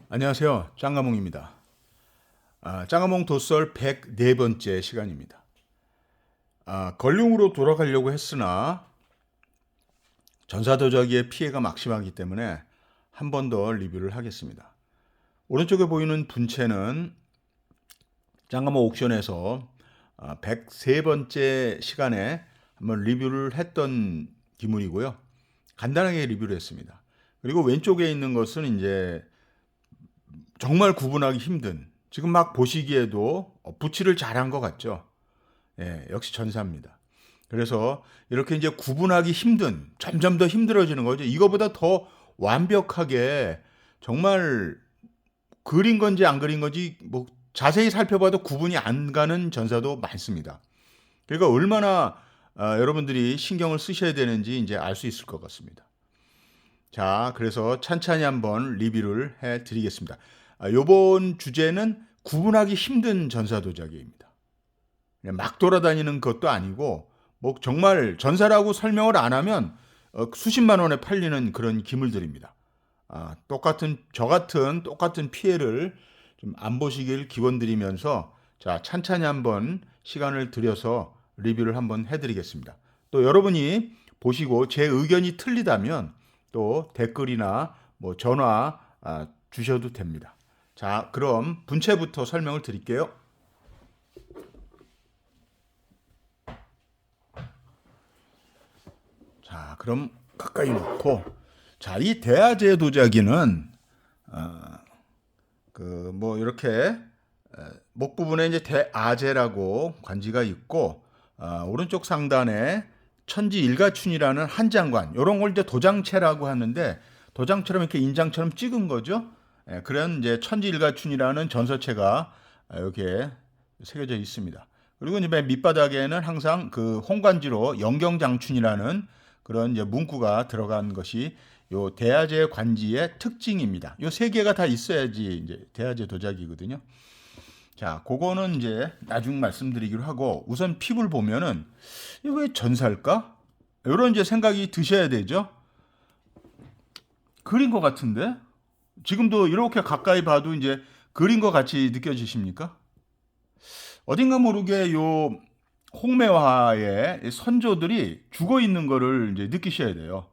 안녕하세요. 짱가몽입니다. 짱가몽 도썰 104번째 시간입니다. 걸룡으로 돌아가려고 했으나 전사도자기의 피해가 막심하기 때문에 한 번 더 리뷰를 하겠습니다. 오른쪽에 보이는 분체는 짱가몽 옥션에서 103번째 시간에 한번 리뷰를 했던 기물이고요. 간단하게 리뷰를 했습니다. 그리고 왼쪽에 있는 것은 이제 정말 구분하기 힘든, 지금 막 보시기에도 붙이를 잘한 것 같죠. 예, 역시 전사입니다. 그래서 이렇게 이제 구분하기 힘든, 점점 더 힘들어지는 거죠. 이거보다 더 완벽하게 정말 그린 건지 안 그린 건지 뭐 자세히 살펴봐도 구분이 안 가는 전사도 많습니다. 그러니까 얼마나 여러분들이 신경을 쓰셔야 되는지 이제 알 수 있을 것 같습니다. 자, 그래서 찬찬히 한번 리뷰를 해 드리겠습니다. 요번 주제는 구분하기 힘든 전사도자기입니다. 막 돌아다니는 것도 아니고, 뭐 정말 전사라고 설명을 안 하면 수십만 원에 팔리는 그런 기물들입니다. 저 같은 똑같은 피해를 좀 안 보시길 기원드리면서, 자, 찬찬히 한번 시간을 들여서 리뷰를 한번 해드리겠습니다. 또 여러분이 보시고 제 의견이 틀리다면 또 댓글이나 뭐 전화 주셔도 됩니다. 자, 그럼 분체부터 설명을 드릴게요. 자, 그럼 가까이 놓고, 자, 이 대아제 도자기는 그 뭐 이렇게 목 부분에 이제 대아제라고 관지가 있고, 오른쪽 상단에 천지일가춘이라는 한 장관, 이런 걸 이제 도장체라고 하는데, 도장처럼 이렇게 인장처럼 찍은 거죠. 그런 이제 천지일가춘이라는 전서체가 이렇게 새겨져 있습니다. 그리고 이제 맨 밑바닥에는 항상 그 홍관지로 영경장춘이라는 그런 이제 문구가 들어간 것이 요 대아제 관지의 특징입니다. 요 세 개가 다 있어야지 이제 대아제 도자기거든요. 자, 그거는 이제 나중 말씀드리기로 하고, 우선 핍을 보면은 이거 왜 전사일까? 이런 이제 생각이 드셔야 되죠. 그린 것 같은데 지금도 이렇게 가까이 봐도 이제 그린 것 같이 느껴지십니까? 어딘가 모르게 요 홍매화의 선조들이 죽어 있는 거를 이제 느끼셔야 돼요.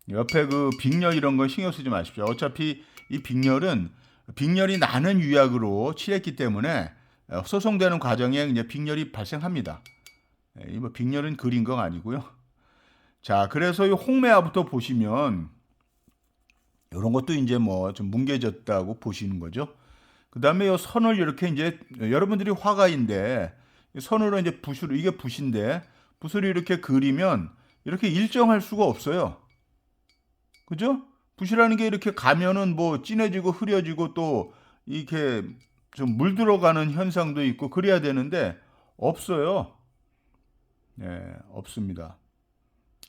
옆에 그 빅렬 이런 건 신경 쓰지 마십시오. 어차피 이 빅렬이 나는 유약으로 칠했기 때문에 소송되는 과정에 이제 빅렬이 발생합니다. 뭐 빅렬은 그린 건 아니고요. 자, 그래서 이 홍매화부터 보시면 이런 것도 이제 뭐 좀 뭉개졌다고 보시는 거죠. 그 다음에 이 선을 이렇게 이제 여러분들이 화가인데 선으로 이제 붓으로 이게 붓인데 붓을 이렇게 그리면 이렇게 일정할 수가 없어요. 그죠? 붓이라는 게 이렇게 가면은 뭐 진해지고 흐려지고 또 이렇게 좀 물들어가는 현상도 있고 그래야 되는데 없어요. 예, 없습니다.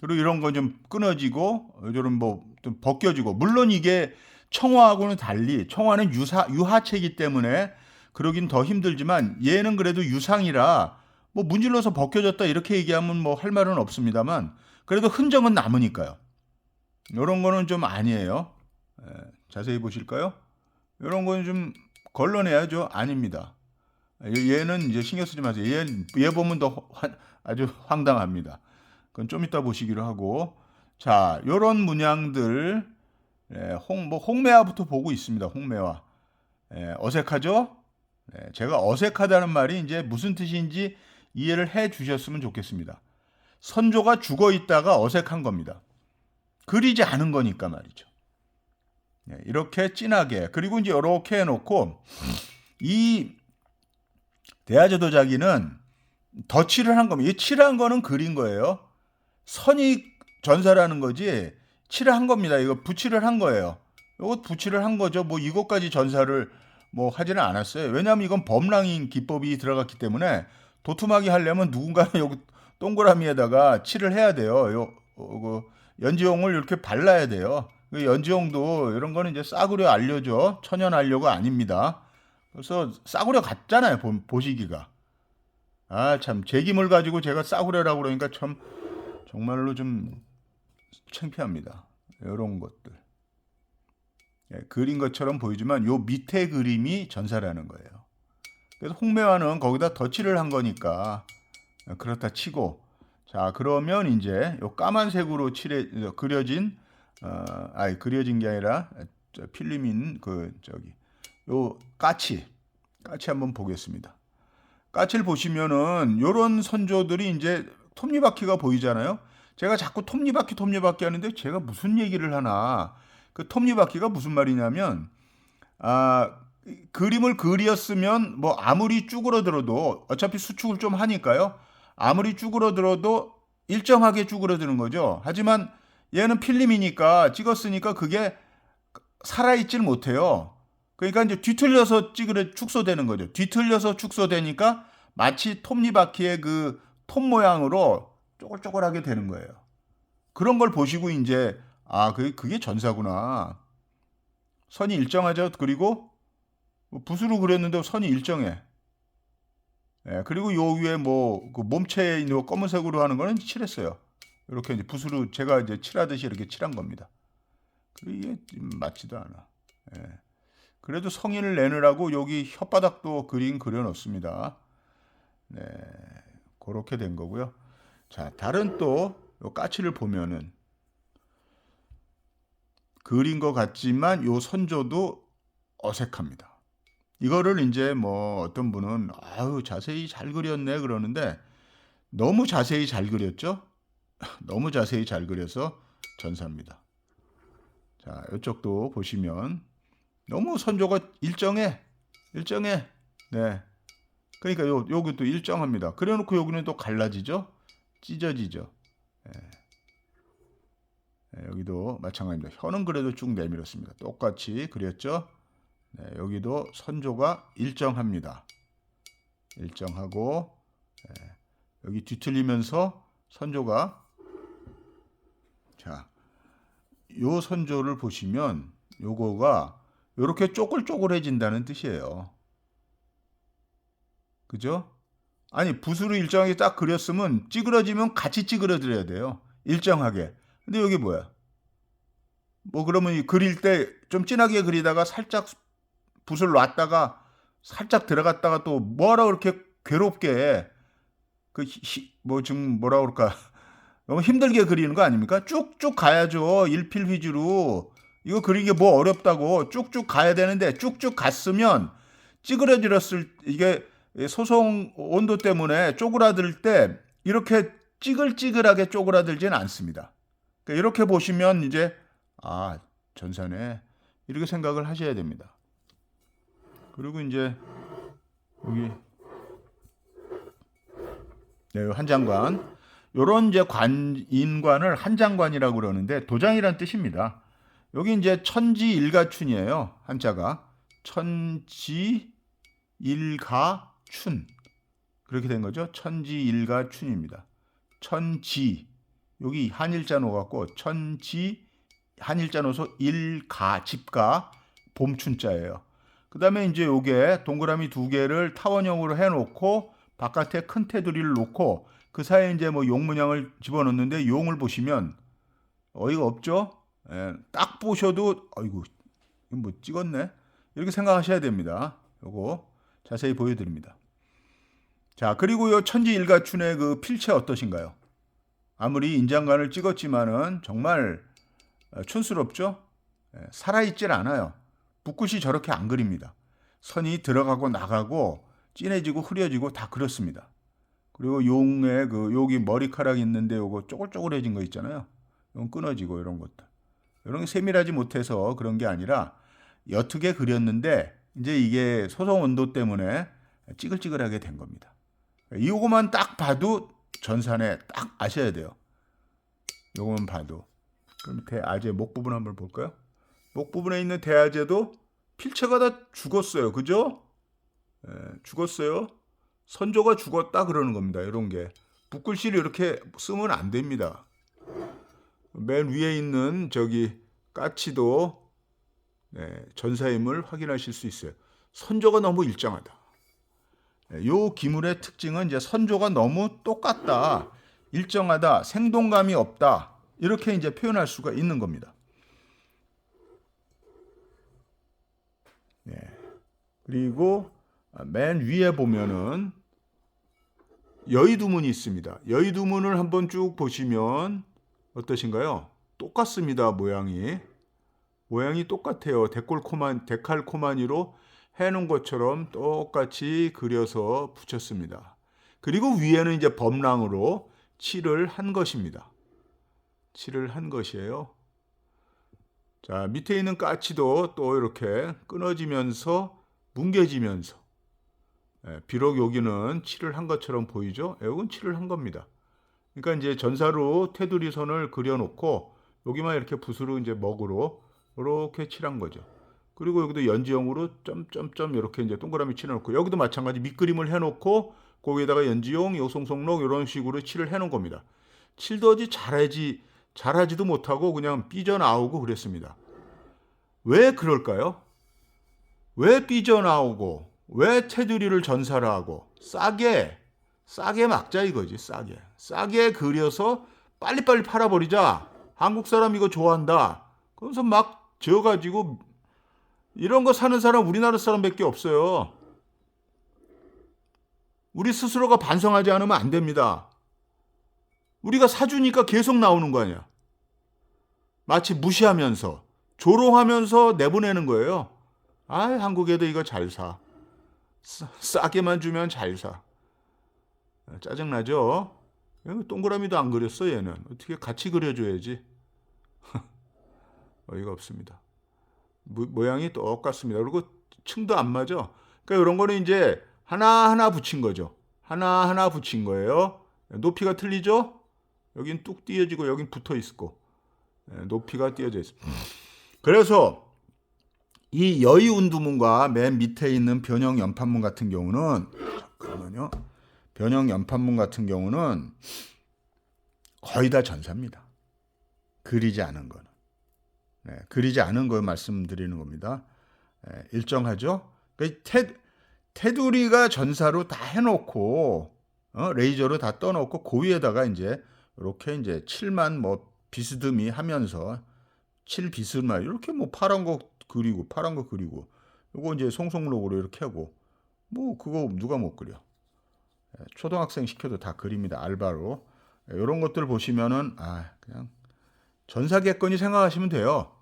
그리고 이런 건 좀 끊어지고 이런 뭐 좀 벗겨지고, 물론 이게 청화하고는 달리 청화는 유하체이기 때문에 그러긴 더 힘들지만 얘는 그래도 유상이라 뭐 문질러서 벗겨졌다 이렇게 얘기하면 뭐 할 말은 없습니다만 그래도 흔적은 남으니까요. 이런 거는 좀 아니에요. 자세히 보실까요? 이런 거는 좀 걸러내야죠. 아닙니다. 얘는 이제 신경 쓰지 마세요. 얘 보면 더 아주 황당합니다. 그건 좀 이따 보시기로 하고. 자, 요런 문양들, 뭐 홍매화부터 보고 있습니다. 홍매화. 어색하죠? 제가 어색하다는 말이 이제 무슨 뜻인지 이해를 해 주셨으면 좋겠습니다. 선조가 죽어 있다가 어색한 겁니다. 그리지 않은 거니까 말이죠. 이렇게 진하게, 그리고 이제 이렇게 해놓고, 이 대아제 도자기는 덧칠을 한 겁니다. 이 칠한 거는 그린 거예요. 선이 전사라는 거지 칠한 겁니다. 이거 부칠을 한 거예요. 이거 부칠을 한 거죠. 뭐 이것까지 전사를 뭐 하지는 않았어요. 왜냐하면 이건 범랑인 기법이 들어갔기 때문에 도톰하게 하려면 누군가는 여기 동그라미에다가 칠을 해야 돼요. 연지용을 이렇게 발라야 돼요. 연지용도 이런 거는 이제 싸구려 알려줘. 천연 알료가 아닙니다. 그래서 싸구려 같잖아요. 보시기가. 참 제기물 가지고 제가 싸구려라고 그러니까 참 정말로 좀 창피합니다. 이런 것들. 그린 것처럼 보이지만 요 밑에 그림이 전사라는 거예요. 그래서 홍매화는 거기다 덧칠을 한 거니까 그렇다 치고, 자 그러면 이제 요 까만색으로 그려진 그려진 게 아니라 필름인 요 까치 한번 보겠습니다. 까치를 보시면은 요런 선조들이 이제 톱니바퀴가 보이잖아요. 제가 자꾸 톱니바퀴 하는데 제가 무슨 얘기를 하나. 그 톱니바퀴가 무슨 말이냐면 그림을 그렸으면 뭐 아무리 쭈그러들어도 어차피 수축을 좀 하니까요. 아무리 쭈그러들어도 일정하게 쭈그러드는 거죠. 하지만 얘는 필름이니까 찍었으니까 그게 살아있질 못해요. 그러니까 이제 뒤틀려서 축소되는 거죠. 뒤틀려서 축소되니까 마치 톱니바퀴의 그 톱 모양으로 쪼글쪼글하게 되는 거예요. 그런 걸 보시고 이제 그게 전사구나. 선이 일정하죠. 그리고 붓으로 그렸는데 선이 일정해. 그리고 요 위에 그 몸체에 있는 거 검은색으로 하는 거는 칠했어요. 이렇게 이제 붓으로 제가 이제 칠하듯이 이렇게 칠한 겁니다. 이게 맞지도 않아. 그래도 성인을 내느라고 여기 혓바닥도 그려놓습니다. 네, 그렇게 된 거고요. 자, 다른 또 요 까치를 보면은 그린 것 같지만 요 선조도 어색합니다. 이거를 이제 뭐 어떤 분은 자세히 잘 그렸네 그러는데 너무 자세히 잘 그렸죠? 너무 자세히 잘 그려서 전사입니다. 자, 이쪽도 보시면 너무 선조가 일정해. 네. 그러니까 여기도 일정합니다. 그래놓고 여기는 또 갈라지죠? 찢어지죠? 여기도 마찬가지입니다. 혀는 그래도 쭉 내밀었습니다. 똑같이 그렸죠? 네, 여기도 선조가 일정합니다. 일정하고 여기 뒤틀리면서 선조가 요 선조를 보시면 요거가 요렇게 쪼글쪼글해진다는 뜻이에요. 그죠? 아니 붓으로 일정하게 딱 그렸으면 찌그러지면 같이 찌그러드려야 돼요. 일정하게. 근데 여기 뭐야? 뭐 그러면 그릴 때 좀 진하게 그리다가 살짝 붓을 놨다가 살짝 들어갔다가 또 뭐라 그렇게 괴롭게 지금 뭐라 그럴까? 너무 힘들게 그리는 거 아닙니까? 쭉쭉 가야죠. 일필휘지로. 이거 그리기 뭐 어렵다고. 쭉쭉 가야 되는데 쭉쭉 갔으면 찌그러졌을 이게 소송 온도 때문에 쪼그라들 때 이렇게 찌글찌글하게 쪼그라들지는 않습니다. 그러니까 이렇게 보시면 이제 전사네 이렇게 생각을 하셔야 됩니다. 그리고 이제 여기 한장관 요런 이제 인관을 한장관이라고 그러는데 도장이란 뜻입니다. 여기 이제 천지일가춘이에요. 한자가 천지일가춘 그렇게 된 거죠. 천지일가춘입니다. 천지 여기 한일자 놓았고 천지 한일자 놓아서 일가 집가 봄춘자예요. 그 다음에 이제 요게 동그라미 두 개를 타원형으로 해놓고 바깥에 큰 테두리를 놓고 그 사이에 이제 뭐 용 문양을 집어넣는데 용을 보시면 어이가 없죠? 딱 보셔도 이거 뭐 찍었네? 이렇게 생각하셔야 됩니다. 요거 자세히 보여드립니다. 자, 그리고 요 천지일가춘의 그 필체 어떠신가요? 아무리 인장관을 찍었지만은 정말 촌스럽죠? 살아있질 않아요. 붓글씨 저렇게 안 그립니다. 선이 들어가고 나가고 진해지고 흐려지고 다 그렇습니다. 그리고 용의 여기 머리카락 있는데 요거 쪼글쪼글해진 거 있잖아요. 이건 끊어지고 이런 것들. 이런 게 세밀하지 못해서 그런 게 아니라 옅게 그렸는데 이제 이게 소송 온도 때문에 찌글찌글하게 된 겁니다. 이거만 딱 봐도 전산에 딱 아셔야 돼요. 요거만 봐도. 그럼 대아제 목 부분 한번 볼까요? 목 부분에 있는 대아제도 필체가 다 죽었어요. 그죠? 죽었어요. 선조가 죽었다 그러는 겁니다. 이런 게. 붓글씨를 이렇게 쓰면 안 됩니다. 맨 위에 있는 까치도 전사임을 확인하실 수 있어요. 선조가 너무 일정하다. 요 기물의 특징은 이제 선조가 너무 똑같다, 일정하다, 생동감이 없다 이렇게 이제 표현할 수가 있는 겁니다. 그리고 맨 위에 보면은 여의두문이 있습니다. 여의두문을 한번 쭉 보시면 어떠신가요? 똑같습니다. 모양이 똑같아요. 데칼코마니로 해놓은 것처럼 똑같이 그려서 붙였습니다. 그리고 위에는 이제 범랑으로 칠을 한 것입니다. 칠을 한 것이에요. 자, 밑에 있는 까치도 또 이렇게 끊어지면서 뭉개지면서, 비록 여기는 칠을 한 것처럼 보이죠? 여기는 칠을 한 겁니다. 그러니까 이제 전사로 테두리 선을 그려놓고 여기만 이렇게 붓으로 이제 먹으로 이렇게 칠한 거죠. 그리고 여기도 연지용으로 점점점 이렇게 이제 동그라미 칠해놓고, 여기도 마찬가지 밑그림을 해놓고 거기에다가 연지용, 요송송록 이런 식으로 칠을 해놓은 겁니다. 칠도지 잘하지도 못하고 그냥 삐져나오고 그랬습니다. 왜 그럴까요? 왜 삐져나오고 왜 테두리를 전사를 하고 싸게 막자 이거지. 싸게 그려서 빨리빨리 팔아버리자. 한국 사람 이거 좋아한다. 그래서 막 지어가지고 이런 거 사는 사람 우리나라 사람밖에 없어요. 우리 스스로가 반성하지 않으면 안 됩니다. 우리가 사주니까 계속 나오는 거 아니야. 마치 무시하면서 조롱하면서 내보내는 거예요. 아, 한국 애들 이거 잘 사. 싸게만 주면 잘 사. 짜증나죠? 동그라미도 안 그렸어 얘는. 어떻게 같이 그려줘야지. 어이가 없습니다. 모양이 똑같습니다. 그리고 층도 안 맞아. 그러니까 이런 거는 이제 하나하나 붙인 거죠. 하나하나 붙인 거예요. 높이가 틀리죠? 여긴 뚝 띄어지고 여긴 붙어 있고, 높이가 띄어져 있습니다. 그래서 이 여의운두문과 맨 밑에 있는 변형연판문 같은 경우는, 잠깐만요. 변형연판문 같은 경우는 거의 다 전사입니다. 그리지 않은 거는. 그리지 않은 걸 말씀드리는 겁니다. 일정하죠? 테두리가 전사로 다 해놓고, 레이저로 다 떠놓고, 그 위에다가 이제 이렇게 이제 칠만 뭐 비스듬히 하면서 칠 비스만 이렇게 뭐 파란 거 그리고, 요거 이제 송송록으로 이렇게 하고, 뭐 그거 누가 못 그려? 초등학생 시켜도 다 그립니다. 알바로. 이런 것들 보시면은 그냥 전사겠거니 생각하시면 돼요.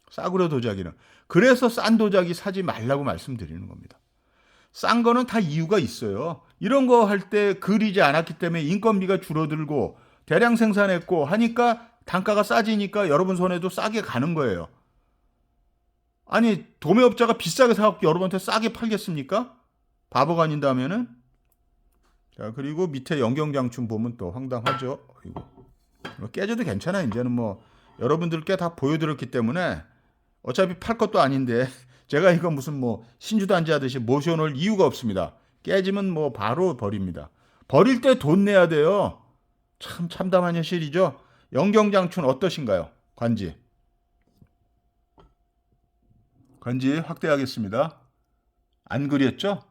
싸구려 도자기는. 그래서 싼 도자기 사지 말라고 말씀드리는 겁니다. 싼 거는 다 이유가 있어요. 이런 거 할 때 그리지 않았기 때문에 인건비가 줄어들고 대량 생산했고 하니까 단가가 싸지니까 여러분 손에도 싸게 가는 거예요. 아니, 도매업자가 비싸게 사갖고 여러분한테 싸게 팔겠습니까? 바보가 아닌다면은. 자, 그리고 밑에 연경장춘 보면 또 황당하죠. 이거 깨져도 괜찮아. 이제는 뭐 여러분들께 다 보여드렸기 때문에 어차피 팔 것도 아닌데 제가 이거 무슨 뭐 신주단지 하듯이 모셔놓을 이유가 없습니다. 깨지면 뭐 바로 버립니다. 버릴 때 돈 내야 돼요. 참 참담한 현실이죠. 연경장춘 어떠신가요? 관지 확대하겠습니다. 안 그렸죠?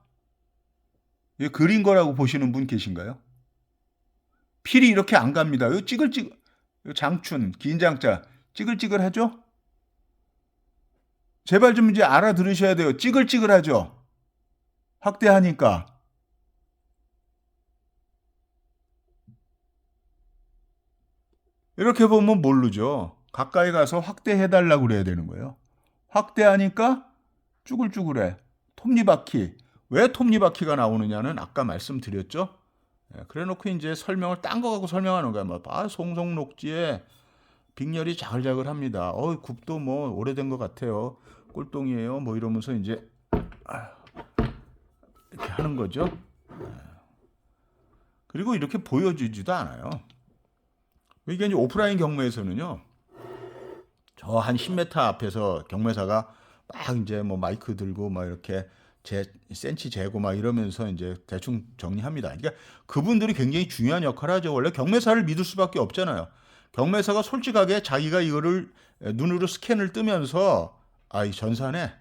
이거 그린 거라고 보시는 분 계신가요? 필이 이렇게 안 갑니다. 이거 찌글찌글, 장춘, 긴 장자, 찌글찌글하죠? 제발 좀 이제 알아들으셔야 돼요. 찌글찌글하죠? 확대하니까. 이렇게 보면 모르죠. 가까이 가서 확대해달라고 그래야 되는 거예요. 확대하니까 쭈글쭈글해. 톱니바퀴. 왜 톱니바퀴가 나오느냐는 아까 말씀드렸죠. 그래 놓고 이제 설명을 딴 거 갖고 설명하는 거야. 뭐, 송송록지에 빅렬이 자글자글합니다. 굽도 뭐 오래된 것 같아요. 꼴똥이에요. 뭐 이러면서 이제 이렇게 하는 거죠. 그리고 이렇게 보여주지도 않아요. 이게 이제 오프라인 경매에서는요. 저 한 10m 앞에서 경매사가 막 이제 뭐 마이크 들고 막 이렇게 센치 재고 막 이러면서 이제 대충 정리합니다. 그러니까 그분들이 굉장히 중요한 역할을 하죠. 원래 경매사를 믿을 수밖에 없잖아요. 경매사가 솔직하게 자기가 이거를 눈으로 스캔을 뜨면서 이 전산에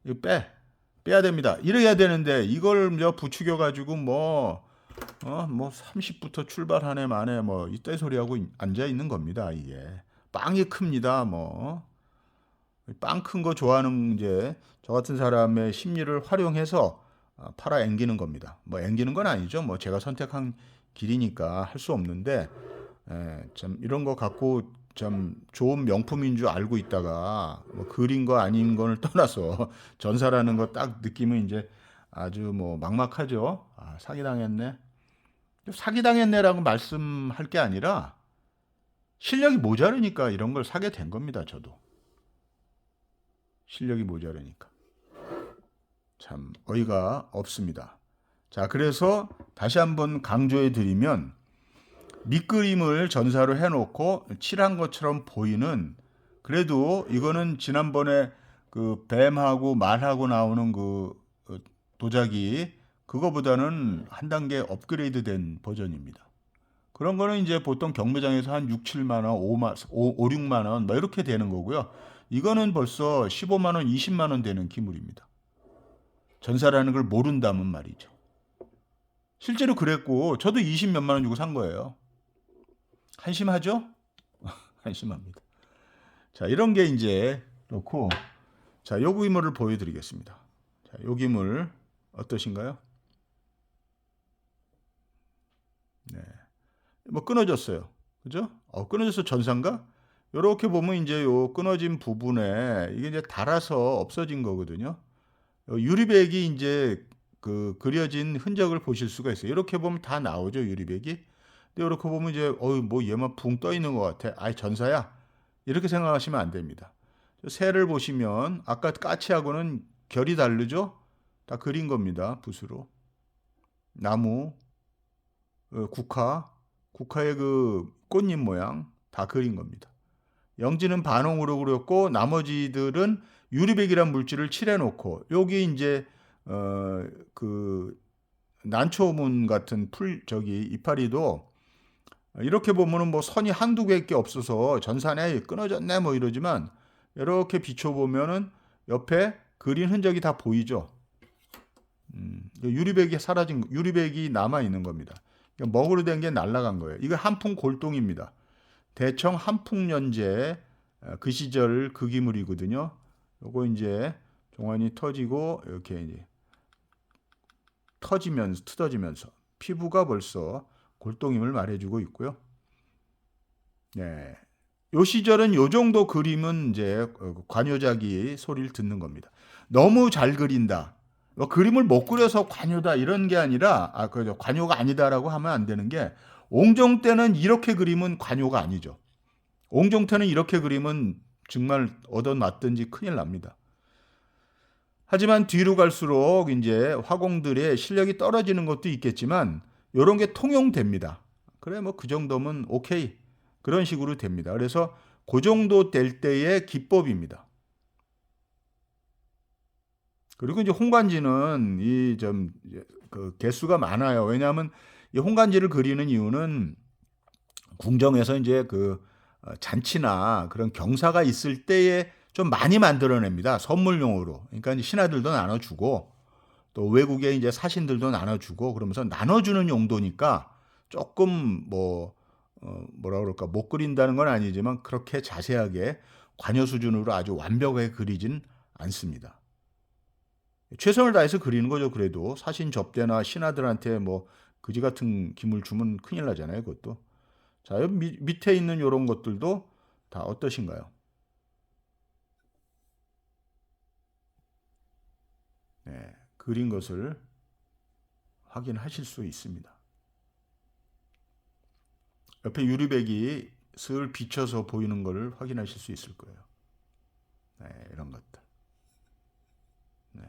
이거 빼야 됩니다. 이래야 되는데 이걸 부추겨 가지고 뭐 30부터 출발하네 마네 뭐 이따위 소리하고 앉아 있는 겁니다. 이게 빵이 큽니다. 뭐 빵 큰 거 좋아하는 이제 저 같은 사람의 심리를 활용해서 팔아 앵기는 겁니다. 뭐 앵기는 건 아니죠. 뭐 제가 선택한 길이니까 할 수 없는데 참 이런 거 갖고 참 좋은 명품인 줄 알고 있다가 뭐 그린 거 아닌 거를 떠나서 전사라는 거 딱 느끼면 이제 아주 뭐 막막하죠. 아, 사기당했네. 사기당했네라고 말씀할 게 아니라 실력이 모자르니까 이런 걸 사게 된 겁니다. 저도 실력이 모자르니까 참 어이가 없습니다. 자, 그래서 다시 한번 강조해 드리면 밑그림을 전사로 해놓고 칠한 것처럼 보이는 그래도 이거는 지난번에 그 뱀하고 말하고 나오는 그 도자기 그거보다는 한 단계 업그레이드된 버전입니다. 그런 거는 이제 보통 경매장에서 한 6, 7만 원, 5, 6만 원, 뭐 이렇게 되는 거고요. 이거는 벌써 15만 원, 20만 원 되는 기물입니다. 전사라는 걸 모른다면 말이죠. 실제로 그랬고, 저도 20 몇만 원 주고 산 거예요. 한심하죠? 한심합니다. 자, 이런 게 이제 놓고, 자, 요 기물을 보여드리겠습니다. 자, 요 기물 어떠신가요? 네. 뭐 끊어졌어요. 그죠? 끊어져서 전산가? 이렇게 보면 이제 요 끊어진 부분에 이게 이제 닳아서 없어진 거거든요. 유리백이 이제 그 그려진 흔적을 보실 수가 있어요. 이렇게 보면 다 나오죠, 유리백이. 근데 이렇게 보면 이제 뭐 얘만 붕 떠 있는 것 같아. 아이 전사야. 이렇게 생각하시면 안 됩니다. 새를 보시면 아까 까치하고는 결이 다르죠? 다 그린 겁니다. 붓으로. 나무, 국화의 그 꽃잎 모양 다 그린 겁니다. 영지는 반홍으로 그렸고 나머지들은 유리백이란 물질을 칠해놓고 여기 이제 그 난초문 같은 풀 저기 이파리도 이렇게 보면은 뭐 선이 한두 개밖에 없어서 전산에 끊어졌네 뭐 이러지만 이렇게 비춰보면은 옆에 그린 흔적이 다 보이죠. 유리백이 사라진 유리백이 남아 있는 겁니다. 먹으로 된 게 날아간 거예요. 이거 한풍 골동입니다. 대청 한풍연재 그 시절 그 기물이거든요. 요거 이제 종안이 터지고 이렇게 이제 뜯어지면서 피부가 벌써 골동임을 말해주고 있고요. 네. 요 시절은 요 정도 그림은 이제 관효자기 소리를 듣는 겁니다. 너무 잘 그린다. 뭐 그림을 못 그려서 관효다 이런 게 아니라 그죠. 관효가 아니다라고 하면 안 되는 게 옹종 때는 이렇게 그림은 관효가 아니죠. 옹종 때는 이렇게 그림은 정말 얻어맞든지 큰일 납니다. 하지만 뒤로 갈수록 이제 화공들의 실력이 떨어지는 것도 있겠지만 이런 게 통용됩니다. 그래 뭐 그 정도면 오케이. 그런 식으로 됩니다. 그래서 그 정도 될 때의 기법입니다. 그리고 이제 홍관지는 이 좀 그 개수가 많아요. 왜냐하면 이 홍관지를 그리는 이유는 궁정에서 이제 그 잔치나 그런 경사가 있을 때에 좀 많이 만들어냅니다. 선물용으로. 그러니까 이제 신하들도 나눠주고 또 외국에 이제 사신들도 나눠주고 그러면서 나눠주는 용도니까 조금 뭐라 그럴까 못 그린다는 건 아니지만 그렇게 자세하게 관여 수준으로 아주 완벽하게 그리진 않습니다. 최선을 다해서 그리는 거죠. 그래도 사신 접대나 신하들한테 뭐 그지 같은 기물 주면 큰일 나잖아요. 그것도. 자, 밑에 있는 이런 것들도 다 어떠신가요? 네, 그린 것을 확인하실 수 있습니다. 옆에 유리백이 슬 비쳐서 보이는 것을 확인하실 수 있을 거예요. 네, 이런 것들. 네,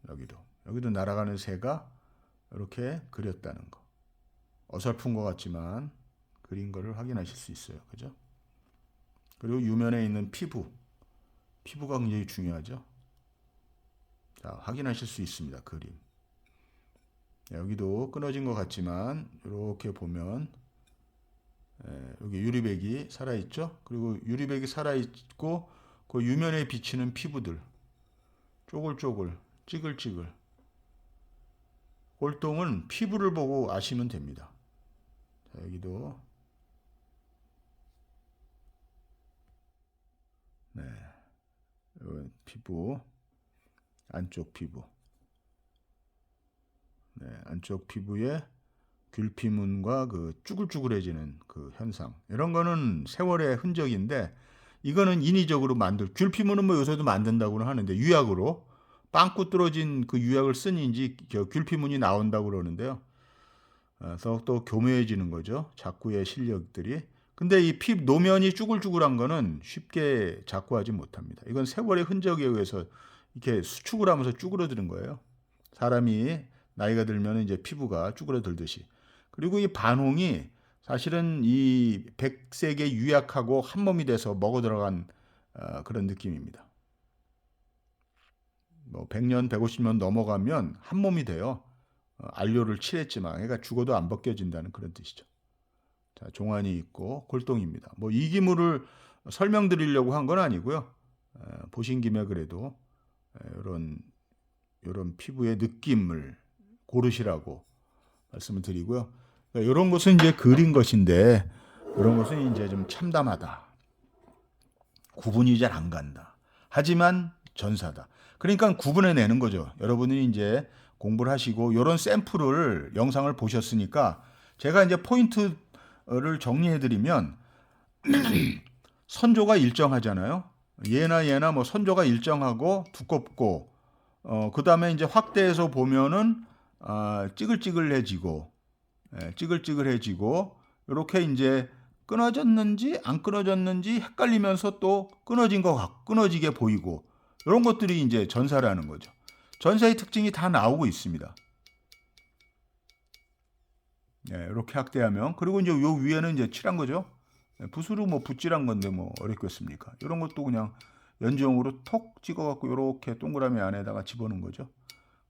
여기도 날아가는 새가 이렇게 그렸다는 거. 어설픈 것 같지만 그린 거를 확인하실 수 있어요. 그죠? 그리고 유면에 있는 피부가 굉장히 중요하죠. 자, 확인하실 수 있습니다. 그림. 여기도 끊어진 것 같지만 이렇게 보면 여기 유리백이 살아있죠. 그리고 유리백이 살아있고 그 유면에 비치는 피부들 쪼글쪼글 찌글찌글 골동은 피부를 보고 아시면 됩니다. 자, 여기도 네, 요 피부, 안쪽 피부, 네, 안쪽 피부에 귤피문과 그 쭈글쭈글해지는 그 현상, 이런 거는 세월의 흔적인데, 이거는 인위적으로 귤피문은 뭐 요새도 만든다고는 하는데, 유약으로 빵꾸 뚫어진 그 유약을 쓰니인지 귤피문이 나온다고 그러는데요. 더욱더 교묘해지는 거죠. 작구의 실력들이. 근데 이 노면이 쭈글쭈글한 거는 쉽게 작구하지 못합니다. 이건 세월의 흔적에 의해서 이렇게 수축을 하면서 쭈그러드는 거예요. 사람이 나이가 들면 이제 피부가 쭈그러들듯이. 그리고 이 반홍이 사실은 이 백색의 유약하고 한 몸이 돼서 먹어 들어간 그런 느낌입니다. 뭐 100년, 150년 넘어가면 한 몸이 돼요. 안료를 칠했지만, 그러니까 죽어도 안 벗겨진다는 그런 뜻이죠. 자, 종안이 있고 골동입니다. 뭐 이기물을 설명드리려고 한 건 아니고요. 보신 김에 그래도 이런 피부의 느낌을 고르시라고 말씀을 드리고요. 그러니까 이런 것은 이제 그린 것인데, 이런 것은 이제 좀 참담하다. 구분이 잘 안 간다. 하지만 전사다. 그러니까 구분해내는 거죠. 여러분이 이제 공부를 하시고 이런 샘플을 영상을 보셨으니까 제가 이제 포인트를 정리해드리면, 선조가 일정하잖아요. 얘나 뭐 선조가 일정하고 두껍고, 그 다음에 이제 확대해서 보면은 찌글찌글해지고 이렇게 이제 끊어졌는지 안 끊어졌는지 헷갈리면서 또 끊어지게 보이고, 이런 것들이 이제 전사라는 거죠. 전사의 특징이 다 나오고 있습니다. 네, 이렇게 확대하면, 그리고 이제 요 위에는 이제 칠한 거죠. 붓으로 뭐 붓질한 건데 뭐 어렵겠습니까? 이런 것도 그냥 연지용으로 톡 찍어갖고 이렇게 동그라미 안에다가 집어넣은 거죠.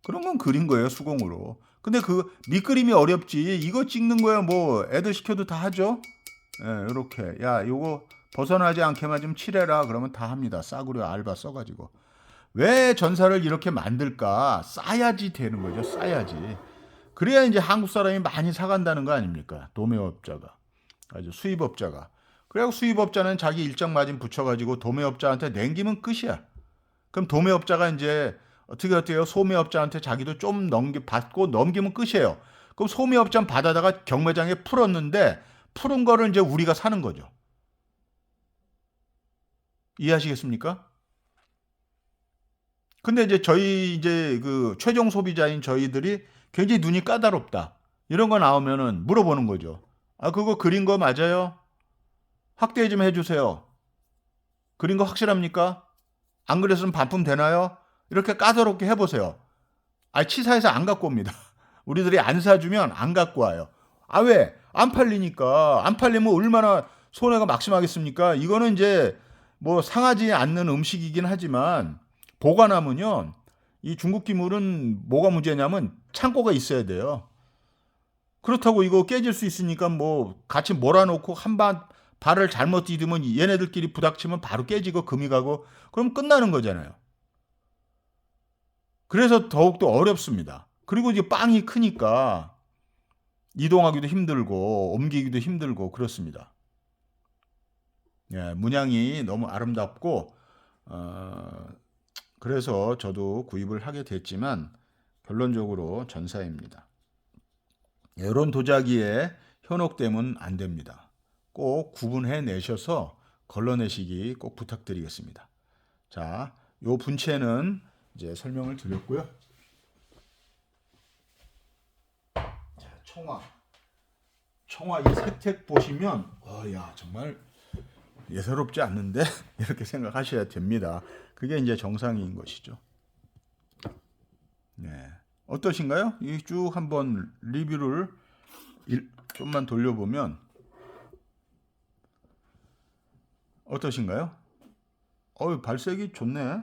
그런 건 그린 거예요, 수공으로. 근데 그 밑그림이 어렵지, 이거 찍는 거야 뭐 애들 시켜도 다 하죠. 이렇게 야 요거 벗어나지 않게만 좀 칠해라 그러면 다 합니다. 싸구려 알바 써가지고. 왜 전사를 이렇게 만들까? 싸야지 되는 거죠. 싸야지. 그래야 이제 한국 사람이 많이 사간다는 거 아닙니까? 도매업자가, 아주 수입업자가. 그래고 수입업자는 자기 일정 마진 붙여가지고 도매업자한테 남기면 끝이야. 그럼 도매업자가 이제 어떻게 해요? 소매업자한테 자기도 좀 받고 넘기면 끝이에요. 그럼 소매업자는 받아다가 경매장에 풀었는데, 푸른 거를 이제 우리가 사는 거죠. 이해하시겠습니까? 근데 이제 저희 이제 그 최종 소비자인 저희들이 굉장히 눈이 까다롭다, 이런 거 나오면은 물어보는 거죠. 아, 그거 그린 거 맞아요? 확대 좀 해주세요. 그린 거 확실합니까? 안 그랬으면 반품 되나요? 이렇게 까다롭게 해보세요. 아, 치사해서 안 갖고 옵니다. 우리들이 안 사주면 안 갖고 와요. 아, 왜? 안 팔리니까. 안 팔리면 얼마나 손해가 막심하겠습니까? 이거는 이제 뭐 상하지 않는 음식이긴 하지만, 보관하면요, 이 중국 기물은 뭐가 문제냐면 창고가 있어야 돼요. 그렇다고 이거 깨질 수 있으니까 뭐 같이 몰아놓고 발을 잘못 디디면 얘네들끼리 부닥치면 바로 깨지고 금이 가고 그럼 끝나는 거잖아요. 그래서 더욱더 어렵습니다. 그리고 이제 빵이 크니까 이동하기도 힘들고 옮기기도 힘들고 그렇습니다. 예, 문양이 너무 아름답고 그래서 저도 구입을 하게 됐지만 결론적으로 전사입니다. 이런 도자기에 현혹되면 안 됩니다. 꼭 구분해 내셔서 걸러내시기 꼭 부탁드리겠습니다. 자, 요 분체는 이제 설명을 드렸고요. 자, 청화 이 색택 보시면 야, 정말 예사롭지 않는데 이렇게 생각하셔야 됩니다. 그게 이제 정상인 것이죠. 네, 어떠신가요? 이 쭉 한번 리뷰를 좀만 돌려보면 어떠신가요? 발색이 좋네.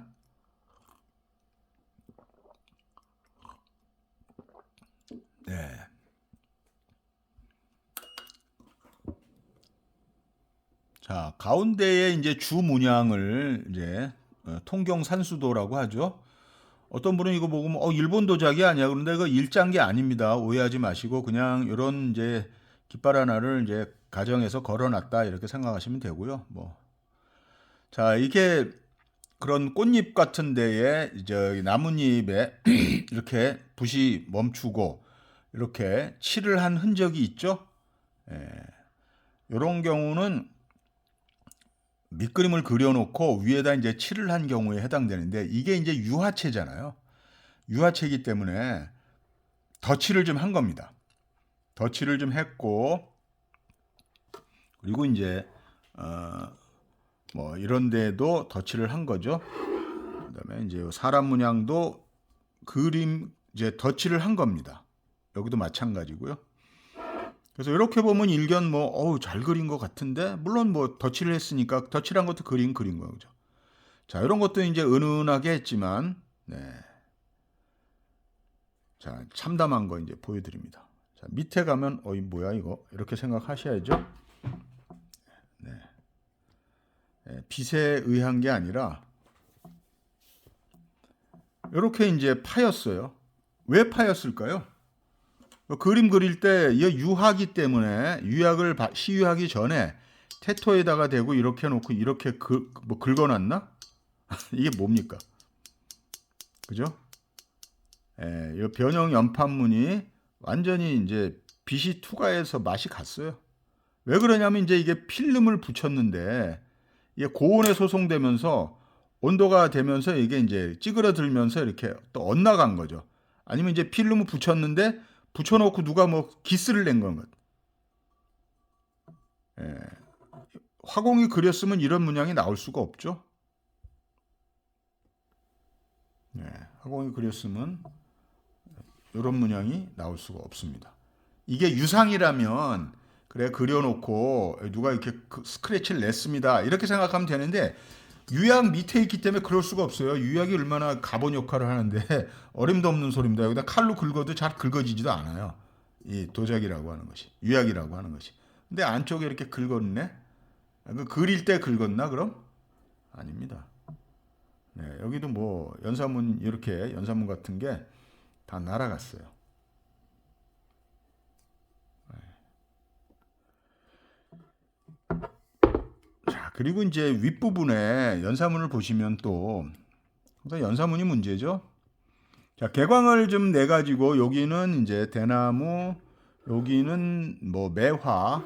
네. 자, 가운데에 이제 주 문양을 이제 통경산수도라고 하죠. 어떤 분은 이거 보고 일본 도자기 아니야? 그런데 이거 일장기 아닙니다. 오해하지 마시고 그냥 이런 이제 깃발 하나를 이제 가정에서 걸어놨다 이렇게 생각하시면 되고요. 뭐 자, 이게 그런 꽃잎 같은 데에 이제 나뭇잎에 이렇게 붓이 멈추고 이렇게 칠을 한 흔적이 있죠. 예, 이런 경우는 밑그림을 그려놓고 위에다 이제 칠을 한 경우에 해당되는데 이게 이제 유화체잖아요. 유화체이기 때문에 덧칠을 좀 한 겁니다. 덧칠을 좀 했고 그리고 이제 뭐 이런 데도 덧칠을 한 거죠. 그다음에 이제 사람 문양도 그림 이제 덧칠을 한 겁니다. 여기도 마찬가지고요. 그래서 이렇게 보면 일견 뭐 어우 잘 그린 것 같은데 물론 뭐 덧칠을 했으니까 덧칠한 것도 그린 거죠. 자, 이런 것도 이제 은은하게 했지만 네. 자, 참담한 거 이제 보여드립니다. 자, 밑에 가면 어이 뭐야 이거 이렇게 생각하셔야죠. 네. 네, 빛에 의한 게 아니라 이렇게 이제 파였어요. 왜 파였을까요? 그림 그릴 때 유화기 때문에 시유하기 전에 테토에다가 대고 이렇게 놓고 이렇게 뭐 긁어놨나? 이게 뭡니까? 그죠? 예, 이 변형 연판문이 완전히 이제 빛이 투과해서 맛이 갔어요. 왜 그러냐면 이제 이게 필름을 붙였는데 이게 고온에 소송되면서 온도가 되면서 이게 이제 찌그러들면서 이렇게 또 엇나간 거죠. 아니면 이제 필름을 붙였는데 붙여놓고 누가 뭐 기스를 낸 건 것. 예. 화공이 그렸으면 이런 문양이 나올 수가 없죠. 예. 화공이 그렸으면 이런 문양이 나올 수가 없습니다. 이게 유상이라면 그래 그려놓고 누가 이렇게 스크래치를 냈습니다. 이렇게 생각하면 되는데 유약 밑에 있기 때문에 그럴 수가 없어요. 유약이 얼마나 가본 역할을 하는데 어림도 없는 소리입니다. 여기다 칼로 긁어도 잘 긁어지지도 않아요. 이 도자기라고 하는 것이 유약이라고 하는 것이. 근데 안쪽에 이렇게 긁었네. 그 그릴 때 긁었나 그럼? 아닙니다. 네, 여기도 뭐 연사문 이렇게 연사문 같은 게 다 날아갔어요. 자, 그리고 이제 윗부분에 연사문을 보시면 또 연사문이 문제죠. 자, 개광을 좀 내 가지고 여기는 이제 대나무, 여기는 뭐 매화,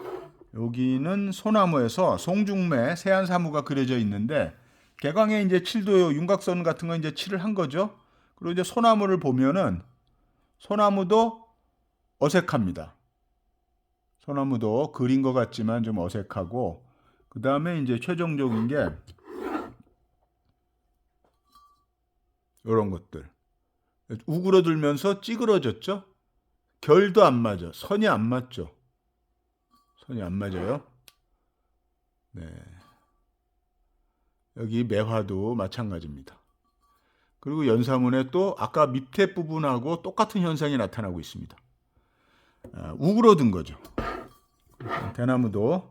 여기는 소나무에서 송중매, 세안사무가 그려져 있는데 개광에 이제 칠도 윤곽선 같은 거 이제 칠을 한 거죠. 그리고 이제 소나무를 보면은 소나무도 어색합니다. 소나무도 그린 것 같지만 좀 어색하고 그 다음에 이제 최종적인 게 이런 것들 우그러들면서 찌그러졌죠. 결도 안 맞아. 선이 안 맞죠. 선이 안 맞아요. 네. 여기 매화도 마찬가지입니다. 그리고 연사문에 또 아까 밑에 부분하고 똑같은 현상이 나타나고 있습니다. 우그러든 거죠. 대나무도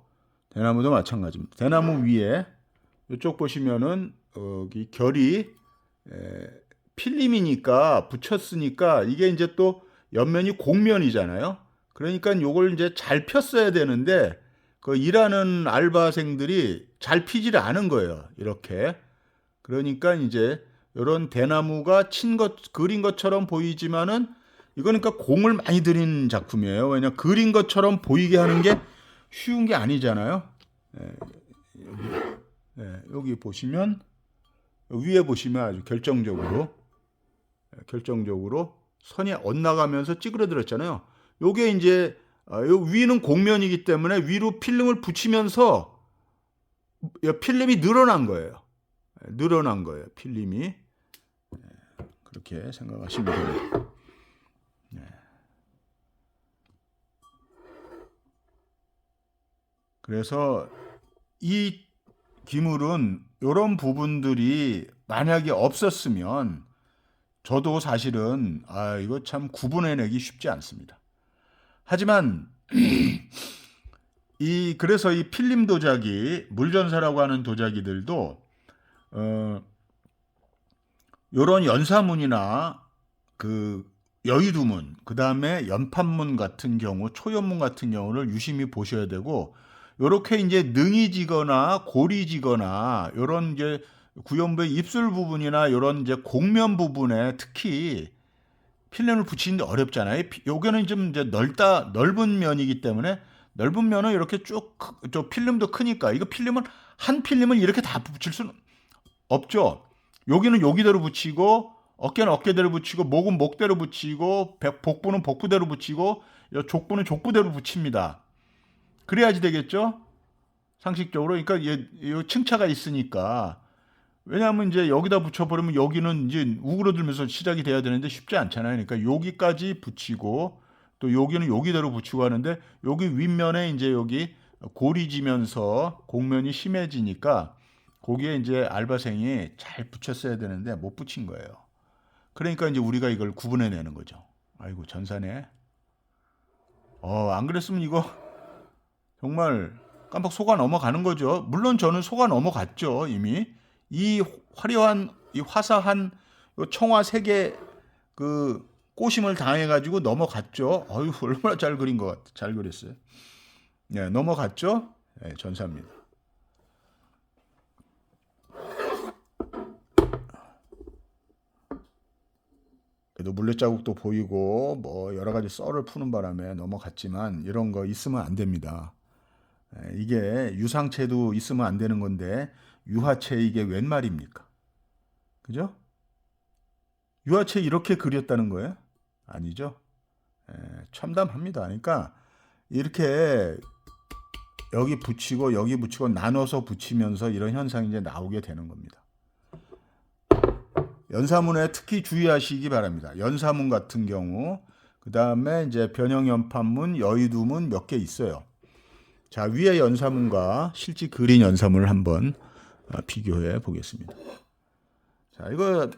마찬가지입니다. 대나무 위에 이쪽 보시면은 여기 결이 필름이니까 붙였으니까 이게 이제 또 옆면이 곡면이잖아요. 그러니까 요걸 이제 잘 폈어야 되는데 그 일하는 알바생들이 잘 피지를 않은 거예요. 이렇게. 그러니까 이제 이런 대나무가 그린 것처럼 보이지만은 이거는 그러니까 공을 많이 들인 작품이에요. 왜냐 그린 것처럼 보이게 하는 게 쉬운 게 아니잖아요. 여기 보시면 위에 보시면 아주 결정적으로 선이 엇나가면서 찌그러들었잖아요. 요게 이제 요 위는 곡면이기 때문에 위로 필름을 붙이면서 필름이 늘어난 거예요. 필름이. 그렇게 생각하시면 됩니다. 그래서 이 기물은 이런 부분들이 만약에 없었으면 저도 사실은 이거 참 구분해내기 쉽지 않습니다. 하지만 그래서 이 필름 도자기, 물전사라고 하는 도자기들도 이런 연사문이나 그 여의두문, 그 다음에 연판문 같은 경우, 초연문 같은 경우를 유심히 보셔야 되고 요렇게 이제 능이 지거나 골이 지거나 요런 이제 구연부의 입술 부분이나 요런 이제 곡면 부분에 특히 필름을 붙이는데 어렵잖아요. 요게는 좀 이제 넓은 면이기 때문에 넓은 면은 이렇게 저 필름도 크니까 이거 필름은 한 필름을 이렇게 다 붙일 수는 없죠. 여기는 여기대로 붙이고 어깨는 어깨대로 붙이고 목은 목대로 붙이고 복부는 복부대로 붙이고 족부는 족부대로 붙입니다. 그래야지 되겠죠? 상식적으로. 그러니까 이 층차가 있으니까. 왜냐하면 이제 여기다 붙여버리면 여기는 이제 우그러들면서 시작이 돼야 되는데 쉽지 않잖아요. 그러니까 여기까지 붙이고 또 여기는 여기대로 붙이고 하는데 여기 윗면에 이제 여기 골이 지면서 곡면이 심해지니까 거기에 이제 알바생이 잘 붙였어야 되는데 못 붙인 거예요. 그러니까 이제 우리가 이걸 구분해내는 거죠. 아이고 전사네. 안 그랬으면 이거 정말 깜빡 속아 넘어가는 거죠. 물론 저는 속아 넘어갔죠 이미. 이 화려한 이 화사한 청화 세계 그 꼬심을 당해가지고 넘어갔죠. 어휴 얼마나 잘 그린 것 같아. 잘 그렸어요. 네, 넘어갔죠. 네, 전사입니다. 그래도 물레자국도 보이고 뭐 여러 가지 썰을 푸는 바람에 넘어갔지만 이런 거 있으면 안 됩니다. 이게 유상체도 있으면 안 되는 건데 유화체 이게 웬 말입니까? 그죠? 유화체 이렇게 그렸다는 거예요? 아니죠? 첨담합니다. 그러니까 이렇게 여기 붙이고 나눠서 붙이면서 이런 현상이 이제 나오게 되는 겁니다. 연사문에 특히 주의하시기 바랍니다. 연사문 같은 경우, 그 다음에 이제 변형 연판문, 여의두문 몇 개 있어요. 자, 위에 연사문과 실제 그린 연사문을 한번 비교해 보겠습니다. 자, 이거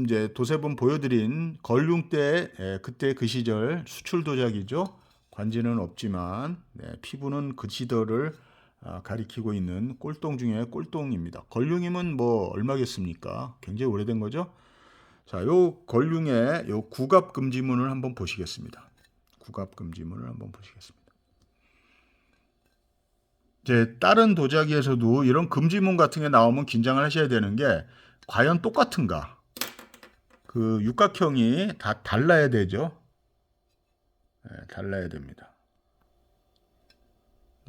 이제 도세본 보여드린 걸륭 때 그때 그 시절 수출 도자기죠. 관지는 없지만 피부는 그 시절을 가리키고 있는 꼴동 중에 꼴동입니다. 걸륭이면 뭐 얼마겠습니까? 굉장히 오래된 거죠. 자, 요 걸륭의 요 구갑금지문을 한번 보시겠습니다. 구갑금지문을 한번 보시겠습니다. 이제 다른 도자기에서도 이런 금지문 같은 게 나오면 긴장을 하셔야 되는 게 과연 똑같은가? 그 육각형이 다 달라야 되죠. 달라야 됩니다.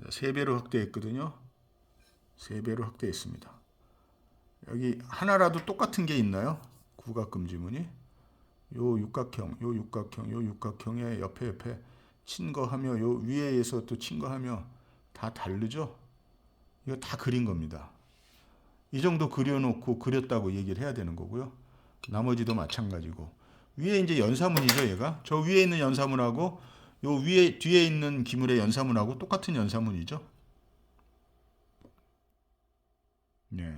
3배로 확대했거든요. 3배로 확대했습니다. 여기 하나라도 똑같은 게 있나요? 구각금지문이 요 육각형의 옆에 친거하며 요 위에서 또 친거하며 다 다르죠? 이거 다 그린 겁니다. 이 정도 그려놓고 그렸다고 얘기를 해야 되는 거고요. 나머지도 마찬가지고. 위에 이제 연사문이죠, 얘가. 저 위에 있는 연사문하고 요 뒤에 있는 기물의 연사문하고 똑같은 연사문이죠. 네.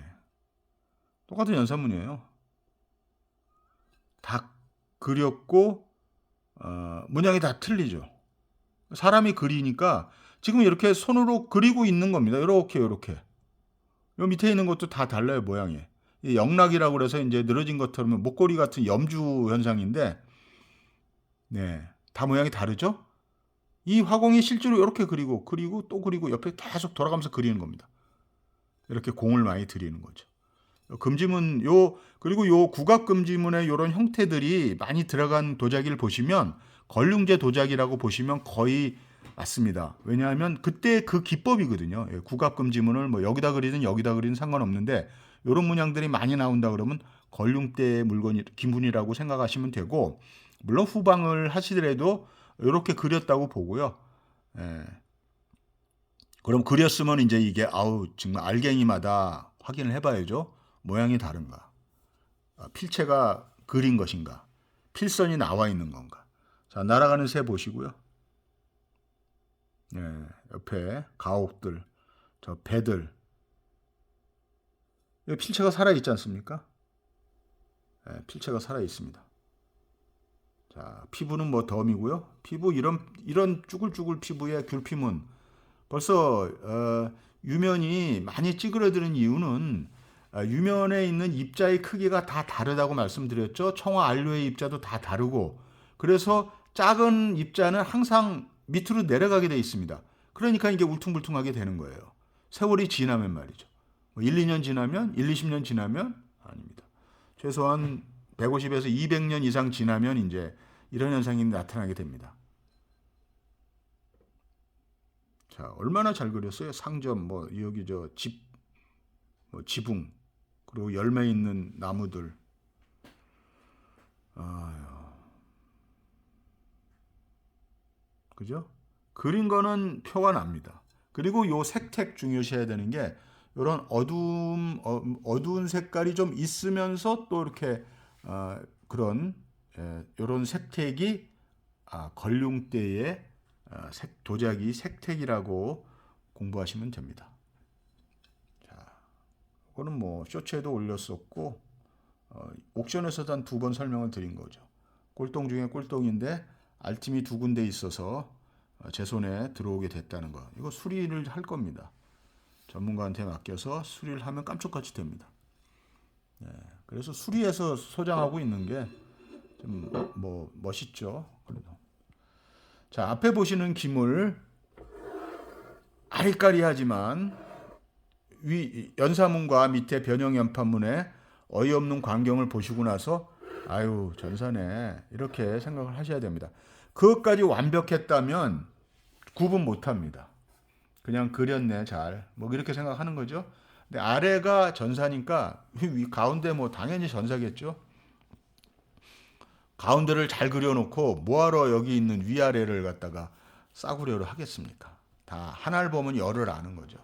똑같은 연사문이에요. 다 그렸고, 문양이 다 틀리죠. 사람이 그리니까 지금 이렇게 손으로 그리고 있는 겁니다. 이렇게. 요 밑에 있는 것도 다 달라요, 모양이. 이 영락이라고 그래서 이제 늘어진 것처럼 목걸이 같은 염주 현상인데, 네. 다 모양이 다르죠? 이 화공이 실제로 이렇게 그리고 또 그리고 옆에 계속 돌아가면서 그리는 겁니다. 이렇게 공을 많이 들이는 거죠. 금지문 그리고 요 구각금지문의 이런 형태들이 많이 들어간 도자기를 보시면 걸륭제 도자기라고 보시면 거의 맞습니다. 왜냐하면 그때 그 기법이거든요. 구각금지문을 뭐 여기다 그리든 상관없는데 이런 문양들이 많이 나온다 그러면 걸륭 때 기문이라고 생각하시면 되고, 물론 후방을 하시더라도 이렇게 그렸다고 보고요. 그럼 그렸으면 이제 이게 정말 알갱이마다 확인을 해봐야죠. 모양이 다른가, 필체가 그린 것인가, 필선이 나와 있는 건가. 자, 날아가는 새 보시고요. 옆에 가옥들, 저 배들, 필체가 살아 있지 않습니까? 필체가 살아 있습니다. 자, 피부는 뭐 덤이고요. 피부 이런 쭈글쭈글 피부의 귤피문, 벌써 유면이 많이 찌그러드는 이유는 유면에 있는 입자의 크기가 다 다르다고 말씀드렸죠. 청화 안료의 입자도 다 다르고, 그래서 작은 입자는 항상 밑으로 내려가게 되어 있습니다. 그러니까 이게 울퉁불퉁하게 되는 거예요. 세월이 지나면 말이죠. 뭐 1, 2년 지나면, 1, 20년 지나면 아닙니다. 최소한 150에서 200년 이상 지나면 이제 이런 현상이 나타나게 됩니다. 자, 얼마나 잘 그렸어요? 상점, 뭐 여기 저 집, 뭐 지붕, 그리고 열매 있는 나무들. 아유, 그죠? 그린 거는 표가 납니다. 그리고 요 색택 중요시해야 되는 게 이런 어두운 색깔이 좀 있으면서 또 이렇게 그런 이런 색택이 걸륭대의 도자기 색택이라고 공부하시면 됩니다. 자, 이거는 뭐 쇼츠에도 올렸었고 옥션에서도 한 2번 설명을 드린 거죠. 꼴동 중에 꼴동인데 알팀이 2군데 있어서 제 손에 들어오게 됐다는 거. 이거 수리를 할 겁니다. 전문가한테 맡겨서 수리를 하면 깜짝같이 됩니다. 네, 그래서 수리해서 소장하고 있는 게 좀 뭐 멋있죠. 그래도. 자, 앞에 보시는 기물 아리까리하지만 위 연사문과 밑에 변형 연판문에 어이없는 광경을 보시고 나서 아유 전사네 이렇게 생각을 하셔야 됩니다. 그것까지 완벽했다면 구분 못합니다. 그냥 그렸네 잘 뭐 이렇게 생각하는 거죠. 근데 아래가 전사니까 위 가운데 뭐 당연히 전사겠죠. 가운데를 잘 그려놓고 뭐하러 여기 있는 위아래를 갖다가 싸구려로 하겠습니까? 다 하나를 보면 열을 아는 거죠.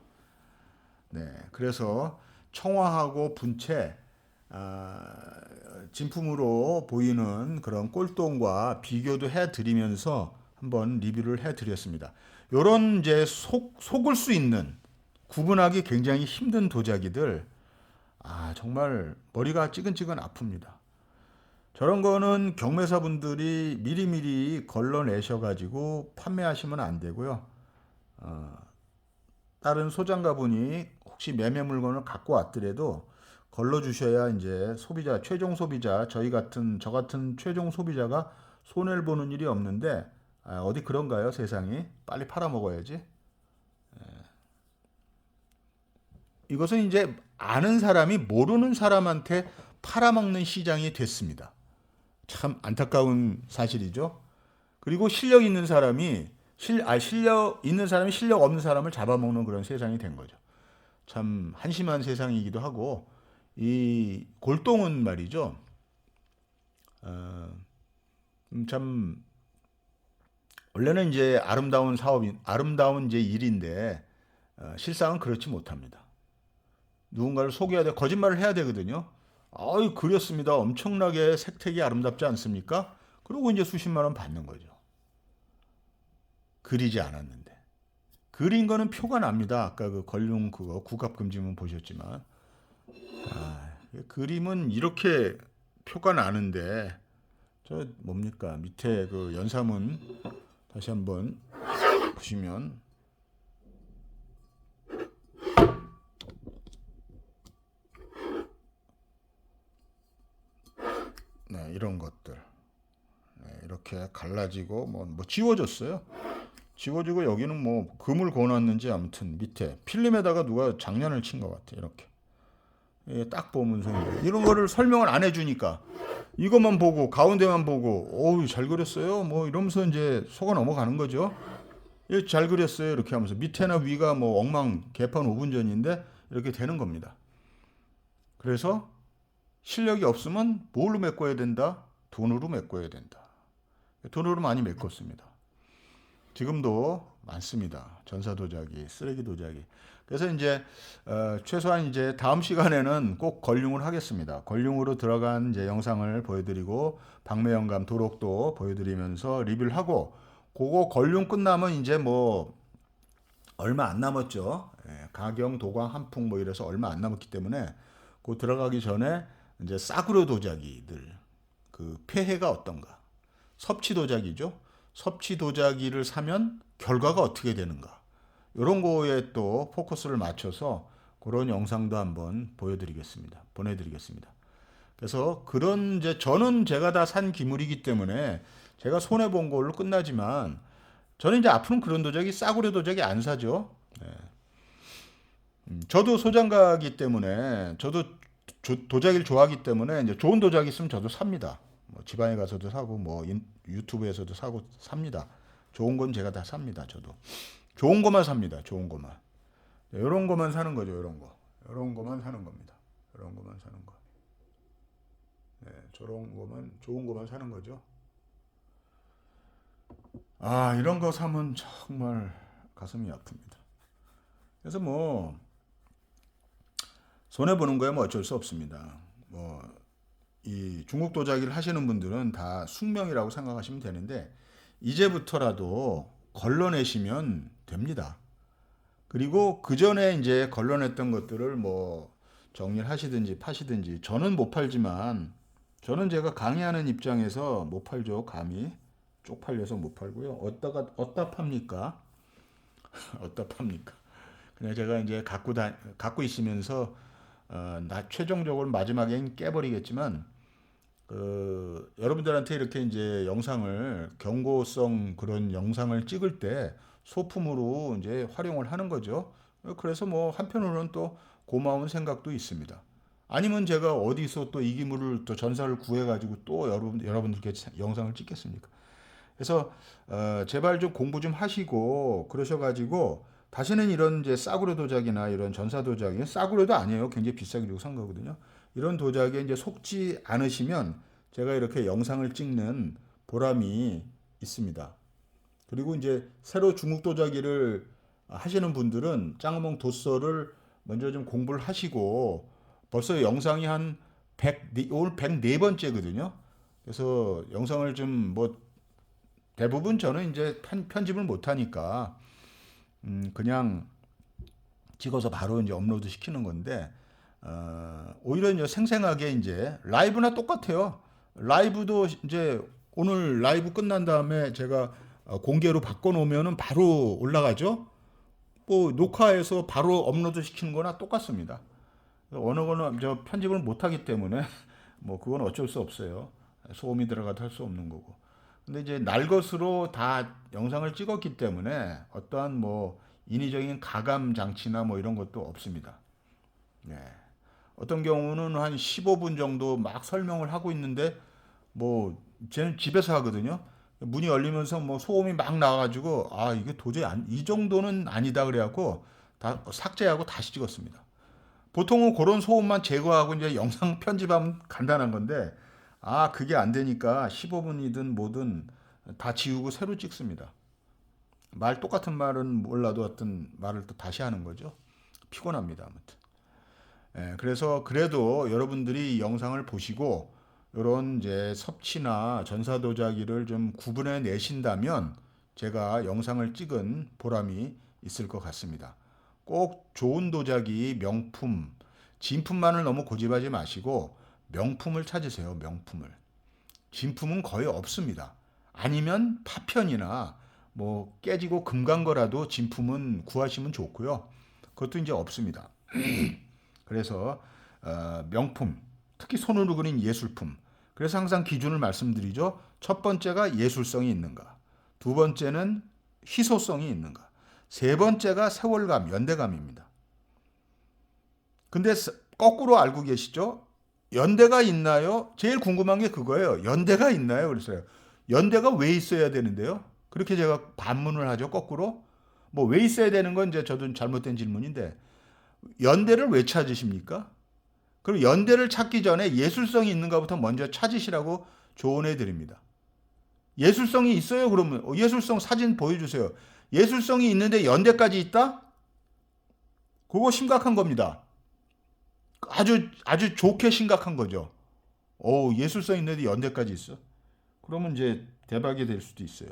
네, 그래서 청화하고 분체 진품으로 보이는 그런 꼴동과 비교도 해드리면서 한번 리뷰를 해드렸습니다. 요런 이제 속을 수 있는 구분하기 굉장히 힘든 도자기들 정말 머리가 찌근찌근 아픕니다. 저런 거는 경매사분들이 미리미리 걸러내셔가지고 판매하시면 안 되고요. 다른 소장가분이 혹시 매매 물건을 갖고 왔더라도 걸러주셔야 이제 소비자, 최종 소비자, 저 같은 최종 소비자가 손해를 보는 일이 없는데, 어디 그런가요, 세상이? 빨리 팔아먹어야지. 이것은 이제 아는 사람이 모르는 사람한테 팔아먹는 시장이 됐습니다. 참 안타까운 사실이죠. 그리고 실력 있는 사람이 실력 없는 사람을 잡아먹는 그런 세상이 된 거죠. 참 한심한 세상이기도 하고 이 골동은 말이죠. 참 원래는 이제 아름다운 이제 일인데 실상은 그렇지 못합니다. 누군가를 속여야 돼, 거짓말을 해야 되거든요. 아유 그렸습니다. 엄청나게 색택이 아름답지 않습니까? 그리고 이제 수십만 원 받는 거죠. 그리지 않았는데. 그린 거는 표가 납니다. 아까 그 걸륭 그거 국갑금지문 보셨지만 그림은 이렇게 표가 나는데 저 뭡니까 밑에 그 연사문 다시 한번 보시면 네, 이런 것들 이렇게 갈라지고 뭐 지워졌어요. 지워지고 여기는 뭐 금을 고놨는지 아무튼 밑에 필름에다가 누가 장난을 친 것 같아. 이렇게 딱 보면서 이런 거를 설명을 안 해주니까 이것만 보고 가운데만 보고 어우 잘 그렸어요 뭐 이러면서 이제 속아 넘어가는 거죠. 잘 그렸어요 이렇게 하면서 밑에나 위가 뭐 엉망 개판 5분 전인데 이렇게 되는 겁니다. 그래서 실력이 없으면 뭘로 메꿔야 된다? 돈으로 메꿔야 된다. 돈으로 많이 메꿨습니다. 지금도 많습니다. 전사 도자기, 쓰레기 도자기. 그래서 이제 최소한 이제 다음 시간에는 꼭 걸륭을 하겠습니다. 걸륭으로 들어간 이제 영상을 보여드리고 박매영감 도록도 보여드리면서 리뷰를 하고 그거 걸륭 끝나면 이제 뭐 얼마 안 남았죠. 가경, 도광, 한풍 뭐 이래서 얼마 안 남았기 때문에 그 들어가기 전에 이제 싸구려 도자기들 그 폐해가 어떤가? 섭취 도자기죠. 섭취 도자기를 사면 결과가 어떻게 되는가? 이런 거에 또 포커스를 맞춰서 그런 영상도 한번 보내드리겠습니다. 그래서 그런 이제 저는 제가 다 산 기물이기 때문에 제가 손해 본 걸로 끝나지만 저는 이제 앞으로는 그런 도자기 싸구려 도자기 안 사죠. 네. 저도 소장가기 때문에 저도 도자기를 좋아하기 때문에 이제 좋은 도자기 있으면 저도 삽니다. 뭐 지방에 가서도 사고 뭐 유튜브에서도 사고 삽니다. 좋은 건 제가 다 삽니다. 저도 좋은 것만 삽니다. 좋은 것만. 이런 것만 사는 거죠. 이런 거. 이런 것만 사는 겁니다. 이런 것만 사는 거. 네, 저런 것만 좋은 것만 사는 거죠. 아, 이런 거 사면 정말 가슴이 아픕니다. 그래서 뭐 손해 보는 거야 뭐 어쩔 수 없습니다. 뭐 이 중국 도자기를 하시는 분들은 다 숙명이라고 생각하시면 되는데 이제부터라도 걸러내시면 됩니다. 그리고 그 전에 이제 걸러냈던 것들을 뭐 정리를 하시든지 파시든지 저는 못 팔지만 저는 제가 강의하는 입장에서 못 팔죠. 감히 쪽팔려서 못 팔고요. 어디다 팝니까? 어디다 팝니까? 그냥 제가 이제 갖고 있으면서 나 최종적으로 마지막엔 깨버리겠지만 여러분들한테 이렇게 이제 영상을 경고성 그런 영상을 찍을 때 소품으로 이제 활용을 하는 거죠. 그래서 뭐 한편으로는 또 고마운 생각도 있습니다. 아니면 제가 어디서 또 이기물을 또 전사를 구해가지고 또 여러분들께 영상을 찍겠습니까? 그래서 제발 좀 공부 좀 하시고 그러셔가지고 다시는 이런 이제 싸구려 도자기나 이런 전사 도자기 싸구려도 아니에요. 굉장히 비싸게 주고 산 거거든요. 이런 도자기에 이제 속지 않으시면 제가 이렇게 영상을 찍는 보람이 있습니다. 그리고 이제 새로 중국 도자기를 하시는 분들은 짱구멍 도서를 먼저 좀 공부를 하시고 벌써 영상이 한 100, 오늘 104번째거든요. 그래서 영상을 좀 뭐 대부분 저는 이제 편집을 못 하니까 그냥 찍어서 바로 이제 업로드 시키는 건데 오히려 이제 생생하게 이제 라이브나 똑같아요. 라이브도 이제 오늘 라이브 끝난 다음에 제가 공개로 바꿔놓으면은 바로 올라가죠. 뭐 녹화해서 바로 업로드 시키는 거나 똑같습니다. 어느 거는 저 편집을 못 하기 때문에 뭐 그건 어쩔 수 없어요. 소음이 들어가도 할 수 없는 거고. 근데 이제 날 것으로 다 영상을 찍었기 때문에 어떠한 뭐 인위적인 가감 장치나 뭐 이런 것도 없습니다. 네. 어떤 경우는 한 15분 정도 막 설명을 하고 있는데 뭐 쟤는 집에서 하거든요. 문이 열리면서 뭐 소음이 막 나와가지고 아 이게 도저히 이 정도는 아니다 그래갖고 다 삭제하고 다시 찍었습니다. 보통은 그런 소음만 제거하고 이제 영상 편집하면 간단한 건데 아 그게 안 되니까 15분이든 뭐든 다 지우고 새로 찍습니다. 말 똑같은 말은 몰라도 어떤 말을 또 다시 하는 거죠. 피곤합니다. 아무튼. 그래서 그래도 여러분들이 이 영상을 보시고 이런 이제 섭취나 전사도자기를 좀 구분해 내신다면 제가 영상을 찍은 보람이 있을 것 같습니다. 꼭 좋은 도자기, 명품, 진품만을 너무 고집하지 마시고 명품을 찾으세요. 명품을. 진품은 거의 없습니다. 아니면 파편이나 뭐 깨지고 금간 거라도 진품은 구하시면 좋고요. 그것도 이제 없습니다. 그래서 명품, 특히 손으로 그린 예술품. 그래서 항상 기준을 말씀드리죠. 첫 번째가 예술성이 있는가. 두 번째는 희소성이 있는가. 세 번째가 세월감, 연대감입니다. 근데 거꾸로 알고 계시죠? 연대가 있나요? 제일 궁금한 게 그거예요. 연대가 있나요? 그랬어요. 연대가 왜 있어야 되는데요? 그렇게 제가 반문을 하죠. 거꾸로. 뭐 왜 있어야 되는 건 이제 저도 잘못된 질문인데 연대를 왜 찾으십니까? 그럼 연대를 찾기 전에 예술성이 있는가부터 먼저 찾으시라고 조언해 드립니다. 예술성이 있어요? 그러면 예술성 사진 보여주세요. 예술성이 있는데 연대까지 있다? 그거 심각한 겁니다. 아주 좋게 심각한 거죠. 오, 예술성 있는데 연대까지 있어? 그러면 이제 대박이 될 수도 있어요.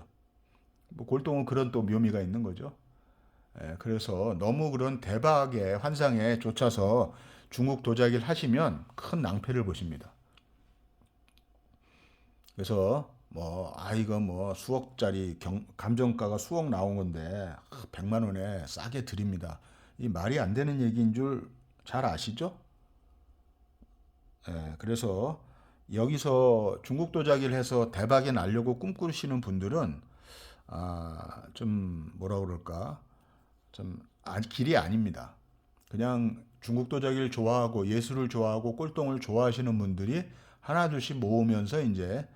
뭐 골동은 그런 또 묘미가 있는 거죠. 그래서 너무 그런 대박의 환상에 쫓아서 중국 도자기를 하시면 큰 낭패를 보십니다. 그래서 뭐 이거 뭐 수억짜리 감정가가 수억 나온 건데 100만 원에 싸게 드립니다. 이 말이 안 되는 얘기인 줄 잘 아시죠? 그래서 여기서 중국 도자기를 해서 대박이 나려고 꿈꾸시는 분들은 좀 뭐라 그럴까? 길이 아닙니다. 그냥 중국 도자기를 좋아하고 예술을 좋아하고 꼴동을 좋아하시는 분들이 하나 둘씩 모으면서 이제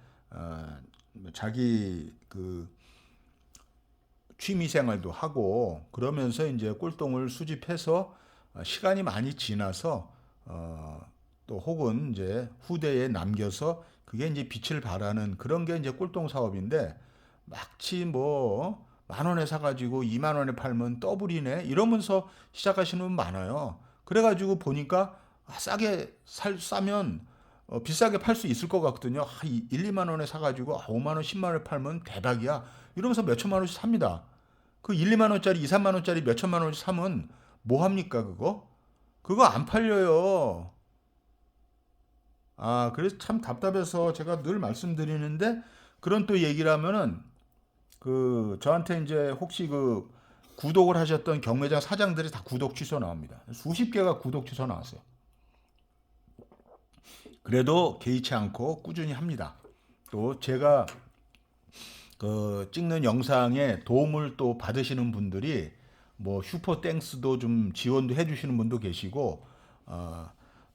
자기 그 취미 생활도 하고 그러면서 이제 꼴동을 수집해서 시간이 많이 지나서 또 혹은 이제 후대에 남겨서 그게 이제 빛을 발하는 그런 게 이제 꼴동 사업인데 막치 뭐 만 원에 사가지고 2만 원에 팔면 더블이네 이러면서 시작하시는 분 많아요. 그래가지고 보니까 싸면 비싸게 팔 수 있을 것 같거든요. 1, 2만 원에 사가지고 5만 원, 10만 원에 팔면 대박이야. 이러면서 몇 천만 원씩 삽니다. 그 1, 2만 원짜리, 2, 3만 원짜리 몇 천만 원씩 사면 뭐 합니까, 그거? 그거 안 팔려요. 그래서 참 답답해서 제가 늘 말씀드리는데 그런 또 얘기를 하면은 저한테 이제 혹시 구독을 하셨던 경매장 사장들이 다 구독 취소 나옵니다. 수십 개가 구독 취소 나왔어요. 그래도 개의치 않고 꾸준히 합니다. 또 제가 찍는 영상에 도움을 또 받으시는 분들이 뭐 슈퍼 땡스도 좀 지원도 해주시는 분도 계시고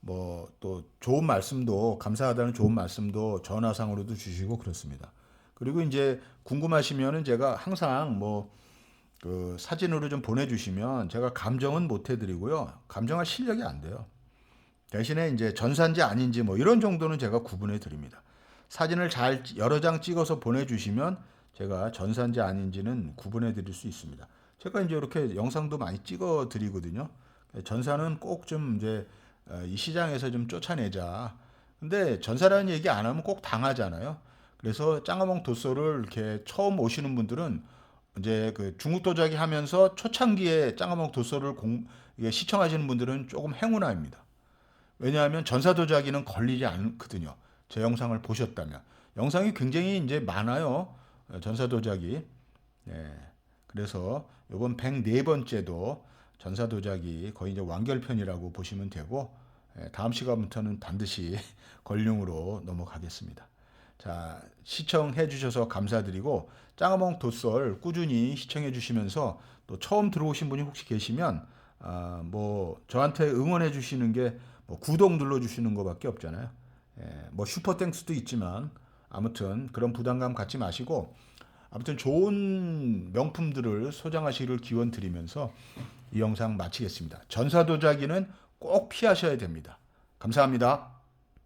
뭐 또 좋은 말씀도 감사하다는 좋은 말씀도 전화상으로도 주시고 그렇습니다. 그리고 이제 궁금하시면은 제가 항상 사진으로 좀 보내주시면 제가 감정은 못 해드리고요. 감정할 실력이 안 돼요. 대신에 이제 전산지 아닌지 뭐 이런 정도는 제가 구분해 드립니다. 사진을 잘 여러 장 찍어서 보내주시면 제가 전산지 아닌지는 구분해 드릴 수 있습니다. 제가 이제 이렇게 영상도 많이 찍어 드리거든요. 전사는 꼭 좀 이제 이 시장에서 좀 쫓아내자. 근데 전사라는 얘기 안 하면 꼭 당하잖아요. 그래서 짱가몽 도서를 이렇게 처음 오시는 분들은 이제 중국 도자기 하면서 초창기에 짱가몽 도서를 시청하시는 분들은 조금 행운아입니다. 왜냐하면 전사 도자기는 걸리지 않거든요. 제 영상을 보셨다면 영상이 굉장히 이제 많아요. 전사 도자기. 네. 그래서 이번 104번째도 전사 도자기 거의 이제 완결편이라고 보시면 되고 다음 시간부터는 반드시 걸룡으로 넘어가겠습니다. 자, 시청해 주셔서 감사드리고 짱아몽 도썰 꾸준히 시청해 주시면서 또 처음 들어오신 분이 혹시 계시면 뭐 저한테 응원해 주시는 게 뭐 구독 눌러 주시는 거밖에 없잖아요. 뭐 슈퍼 땡스도 있지만 아무튼 그런 부담감 갖지 마시고 아무튼 좋은 명품들을 소장하시기를 기원 드리면서 이 영상 마치겠습니다. 전사 도자기는 꼭 피하셔야 됩니다. 감사합니다.